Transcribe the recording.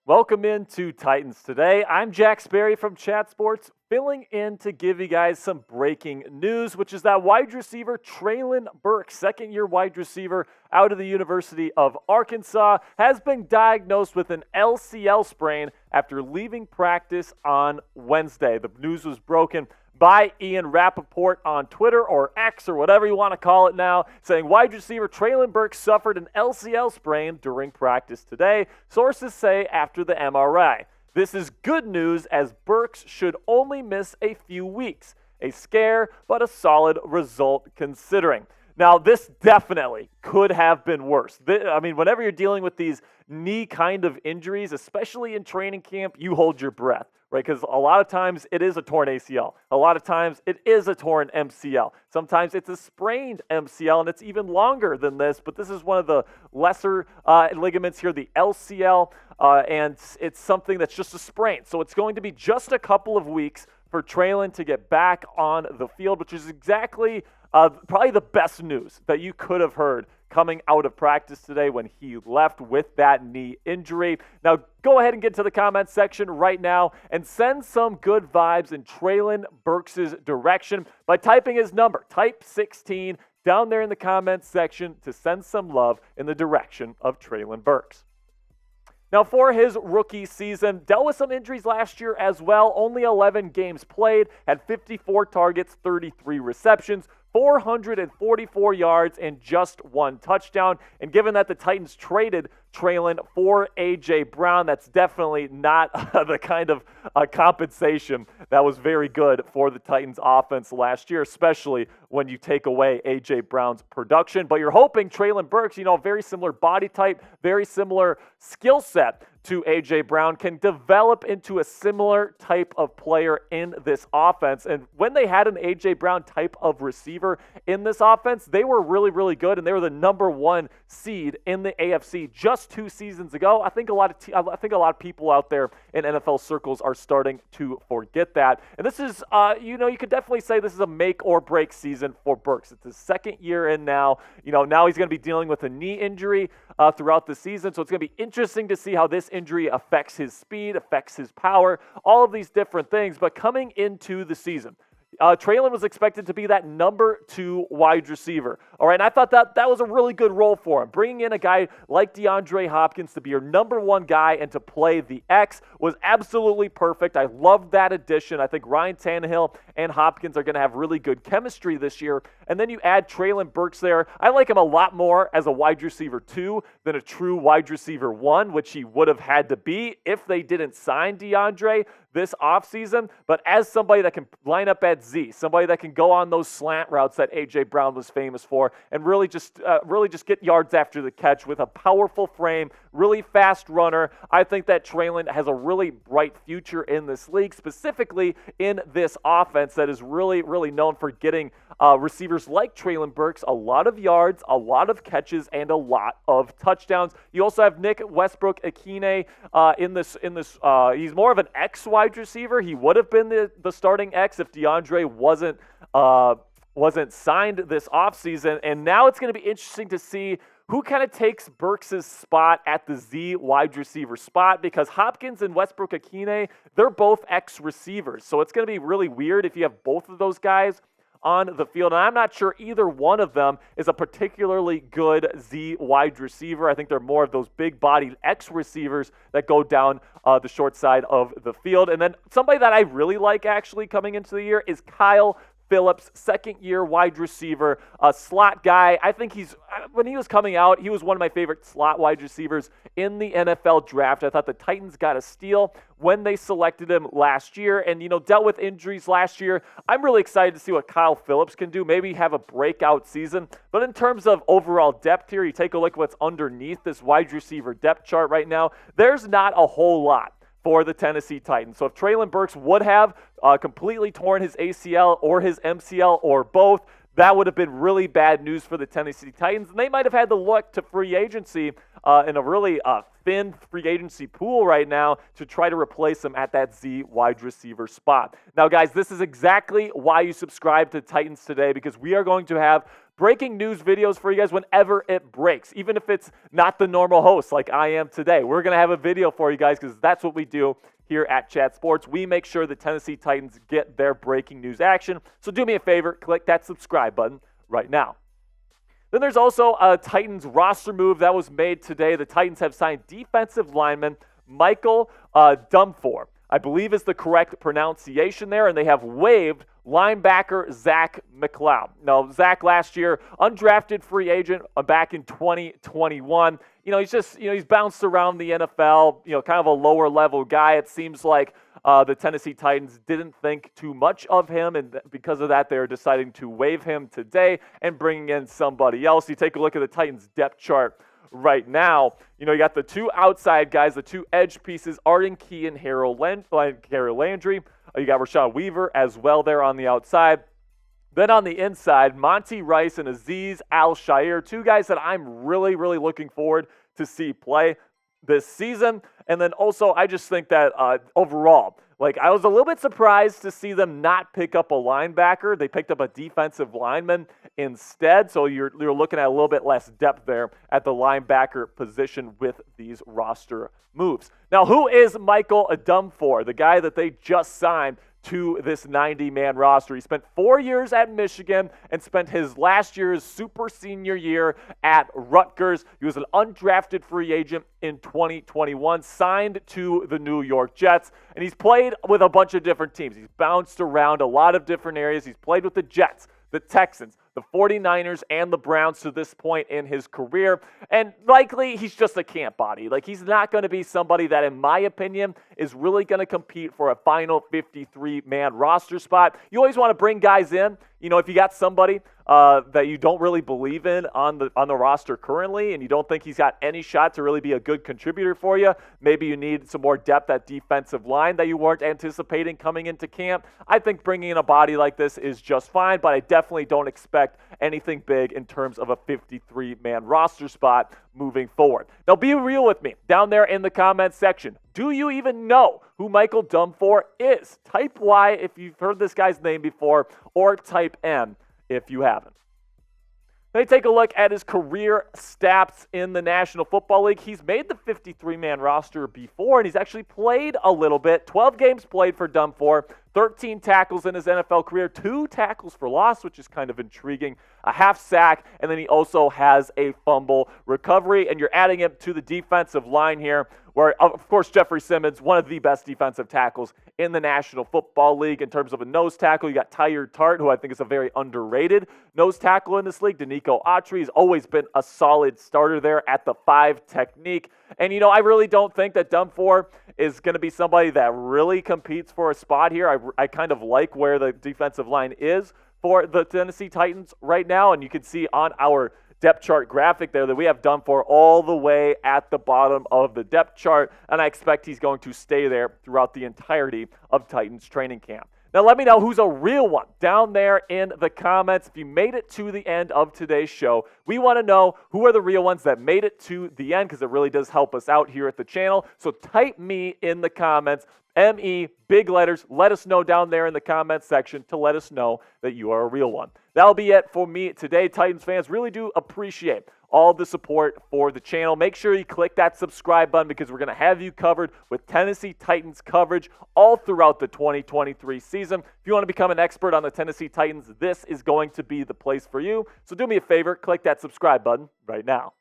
Welcome into Titans Today. I'm Jack Sperry from Chat Sports, filling in to give you guys some breaking news, which is that wide receiver Treylon Burks, second-year wide receiver out of the University of Arkansas, has been diagnosed with an LCL sprain after leaving practice on Wednesday. The news was broken by Ian Rappoport on Twitter, or X, or whatever you want to call it now, saying wide receiver Treylon Burks suffered an LCL sprain during practice today, sources say after the MRI. This is good news, as Burks should only miss a few weeks. A scare, but a solid result considering. Now, this definitely could have been worse. Whenever you're dealing with these knee kind of injuries, especially in training camp, you hold your breath, right? Because a lot of times it is a torn ACL. A lot of times it is a torn MCL. Sometimes it's a sprained MCL, and it's even longer than this, but this is one of the lesser ligaments here, the LCL, and it's something that's just a sprain. So it's going to be just a couple of weeks for Treylon to get back on the field, which is exactly probably the best news that you could have heard coming out of practice today when he left with that knee injury. Now, go ahead and get to the comments section right now and send some good vibes in Treylon Burks' direction by typing his number. Type 16 down there in the comments section to send some love in the direction of Treylon Burks. Now, for his rookie season, dealt with some injuries last year as well. Only 11 games played, had 54 targets, 33 receptions, 444 yards, and just one touchdown. And given that the Titans traded Treylon for A.J. Brown, that's definitely not the kind of compensation that was very good for the Titans offense last year, especially when you take away A.J. Brown's production. But you're hoping Treylon Burks, very similar body type, very similar skill set to A.J. Brown, can develop into a similar type of player in this offense. And when they had an A.J. Brown type of receiver in this offense, they were really, really good, and they were the number one seed in the AFC just 2 seasons ago. I think a lot of people out there in NFL circles are starting to forget that. And this is, you could definitely say this is a make or break season for Burks. It's his second year in now. Now he's going to be dealing with a knee injury throughout the season, so it's going to be interesting to see how this injury affects his speed, affects his power, all of these different things. But coming into the season, Treylon was expected to be that number 2 wide receiver. All right, and I thought that was a really good role for him. Bringing in a guy like DeAndre Hopkins to be your number 1 guy and to play the X was absolutely perfect. I loved that addition. I think Ryan Tannehill and Hopkins are going to have really good chemistry this year. And then you add Treylon Burks there. I like him a lot more as a wide receiver 2 than a true wide receiver 1, which he would have had to be if they didn't sign DeAndre this offseason. But as somebody that can line up at Z, somebody that can go on those slant routes that A.J. Brown was famous for, and really just get yards after the catch with a powerful frame, really fast runner, I think that Treylon has a really bright future in this league, specifically in this offense that is really, really known for getting receivers like Treylon Burks a lot of yards, a lot of catches, and a lot of touchdowns. You also have Nick Westbrook-Ikhine in this. He's more of an X wide receiver. He would have been the starting X if DeAndre wasn't signed this offseason. And now it's going to be interesting to see who kind of takes Burks' spot at the Z wide receiver spot, because Hopkins and Westbrook-Ikhine, they're both X receivers. So it's going to be really weird if you have both of those guys on the field. And I'm not sure either one of them is a particularly good Z wide receiver. I think they're more of those big-bodied X receivers that go down the short side of the field. And then somebody that I really like actually coming into the year is Kyle Phillips, second-year wide receiver, a slot guy. I think when he was coming out, he was one of my favorite slot wide receivers in the NFL draft. I thought the Titans got a steal when they selected him last year and, dealt with injuries last year. I'm really excited to see what Kyle Phillips can do, maybe have a breakout season. But in terms of overall depth here, you take a look at what's underneath this wide receiver depth chart right now, there's not a whole lot for the Tennessee Titans. So if Treylon Burks would have completely torn his ACL or his MCL or both, that would have been really bad news for the Tennessee Titans. And they might have had to look to free agency in a really thin free agency pool right now to try to replace him at that Z wide receiver spot. Now, guys, this is exactly why you subscribe to Titans Today, because we are going to have breaking news videos for you guys whenever it breaks, even if it's not the normal host like I am today. We're going to have a video for you guys because that's what we do here at Chat Sports. We make sure the Tennessee Titans get their breaking news action. So do me a favor, click that subscribe button right now. Then there's also a Titans roster move that was made today. The Titans have signed defensive lineman Michael Dwumfour, I believe is the correct pronunciation there, and they have waived linebacker Zach McCloud. Now, Zach last year, undrafted free agent back in 2021. He's bounced around the NFL, kind of a lower level guy. It seems like the Tennessee Titans didn't think too much of him, and because of that, they're deciding to waive him today and bringing in somebody else. You take a look at the Titans depth chart right now. You got the two outside guys, the two edge pieces, Arden Key and Harold Landry. You got Rashawn Weaver as well there on the outside. Then on the inside, Monty Rice and Azeez Al-Shaair, two guys that I'm really, really looking forward to see play this season. And then also, I just think that overall, I was a little bit surprised to see them not pick up a linebacker. They picked up a defensive lineman instead, so you're looking at a little bit less depth there at the linebacker position with these roster moves. Now, who is Michael Dwumfour, the guy that they just signed to this 90-man roster? He spent 4 years at Michigan and spent his last year's super senior year at Rutgers. He was an undrafted free agent in 2021, signed to the New York Jets, and he's played with a bunch of different teams. He's bounced around a lot of different areas. He's played with the Jets, the Texans, the 49ers, and the Browns to this point in his career. And likely, he's just a camp body. He's not going to be somebody that, in my opinion, is really going to compete for a final 53-man roster spot. You always want to bring guys in. If you got somebody that you don't really believe in on the roster currently, and you don't think he's got any shot to really be a good contributor for you, maybe you need some more depth at defensive line that you weren't anticipating coming into camp. I think bringing in a body like this is just fine, but I definitely don't expect anything big in terms of a 53-man roster spot moving forward. Now, be real with me down there in the comments section. Do you even know who Michael Dwumfour is? Type Y if you've heard this guy's name before, or type M if you haven't. Let me take a look at his career stats in the National Football League. He's made the 53-man roster before, and he's actually played a little bit. 12 games played for Dwumfour, 13 tackles in his NFL career, 2 tackles for loss, which is kind of intriguing, a half sack, and then he also has a fumble recovery. And you're adding him to the defensive line here, where, of course, Jeffrey Simmons, one of the best defensive tackles in the National Football League. In terms of a nose tackle, you got Tyler Tart, who I think is a very underrated nose tackle in this league. Danico Autry has always been a solid starter there at the 5 technique. And, I really don't think that Dwumfour is going to be somebody that really competes for a spot here. I kind of like where the defensive line is for the Tennessee Titans right now. And you can see on our depth chart graphic there that we have Dwumfour all the way at the bottom of the depth chart, and I expect he's going to stay there throughout the entirety of Titans training camp. Now let me know who's a real one down there in the comments. If you made it to the end of today's show, we want to know who are the real ones that made it to the end, because it really does help us out here at the channel. So type me in the comments, M-E, big letters. Let us know down there in the comments section to let us know that you are a real one. That'll be it for me today. Titans fans, really do appreciate all the support for the channel. Make sure you click that subscribe button, because we're going to have you covered with Tennessee Titans coverage all throughout the 2023 season. If you want to become an expert on the Tennessee Titans, this is going to be the place for you. So do me a favor, click that subscribe button right now.